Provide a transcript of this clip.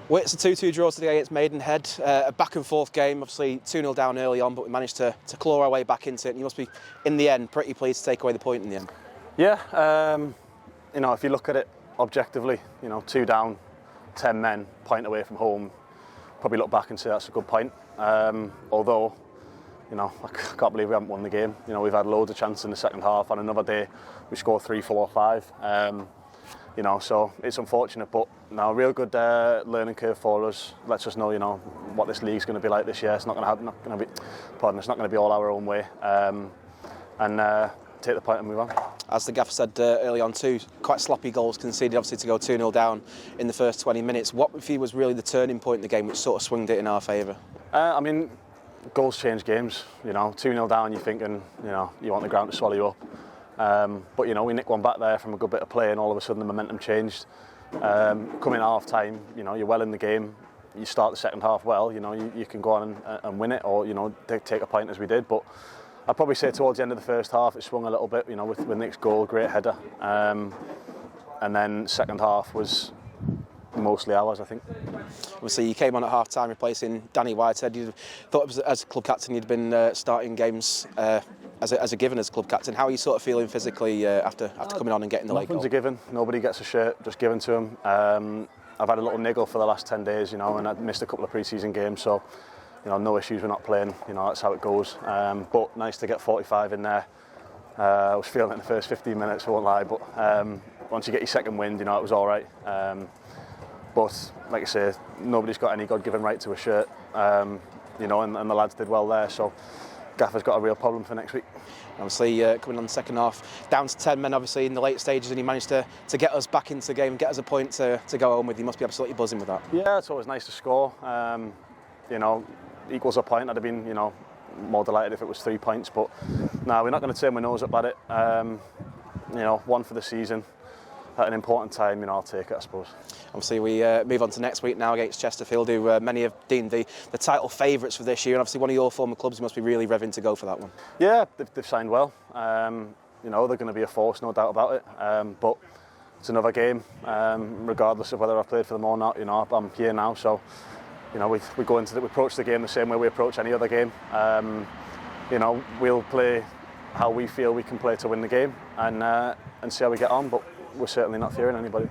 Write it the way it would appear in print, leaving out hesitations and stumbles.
Well, it's a 2-2 draw today against Maidenhead. A back and forth game, obviously 2-0 down early on, but we managed to claw our way back into it. And you must be, in the end, pretty pleased to take away the point in the end. Yeah, if you look at it objectively, 2 down, 10 men, point away from home, probably look back and say that's a good point. Although, I can't believe we haven't won the game. We've had loads of chances in the second half. On another day, we scored 3, 4, 5. So it's unfortunate, but a real good learning curve for us. Lets us know, what this league's going to be like this year. It's not going to be all our own way. Take the point and move on. As the gaffer said early on, 2 quite sloppy goals conceded, obviously, to go 2-0 down in the first 20 minutes. What if was really the turning point in the game which sort of swung it in our favour? Goals change games. 2-0 down, you're thinking, you want the ground to swallow you up. But we nicked one back there from a good bit of play, and all of a sudden the momentum changed. Coming half time, you're well in the game. You start the second half well. You can go on and win it, or take a point as we did. But I'd probably say towards the end of the first half it swung a little bit. With Nick's goal, great header, and then second half was mostly ours, I think. Obviously, you came on at half time replacing Danny Whitehead. You thought, as club captain, you'd been starting games as a given as club captain. How are you sort of feeling physically after coming on and getting the late goal? Nothing's a given. Nobody gets a shirt just given to him. I've had a little niggle for the last 10 days, and I've missed a couple of pre-season games, so no issues with not playing. That's how it goes. But nice to get 45 in there. I was feeling it in the first 15 minutes, I won't lie, but once you get your second wind, it was all right. But like I say, nobody's got any God-given right to a shirt, and the lads did well there. So Gaffer's got a real problem for next week. Obviously, coming on the second half, down to 10 men, obviously in the late stages, and he managed to get us back into the game, get us a point to go home with. You must be absolutely buzzing with that. Yeah, it's always nice to score. Equals a point. I'd have been, more delighted if it was 3 points. But no, we're not going to turn my nose up at it. One for the season. At an important time, I'll take it, I suppose. Obviously, we move on to next week now against Chesterfield, who many have deemed the title favourites for this year, and obviously one of your former clubs. You must be really revving to go for that one. Yeah, they've signed well. They're going to be a force, no doubt about it. But it's another game, regardless of whether I played for them or not. I'm here now, so we go into we approach the game the same way we approach any other game. We'll play how we feel we can play to win the game, and see how we get on. But we're certainly not fearing anybody.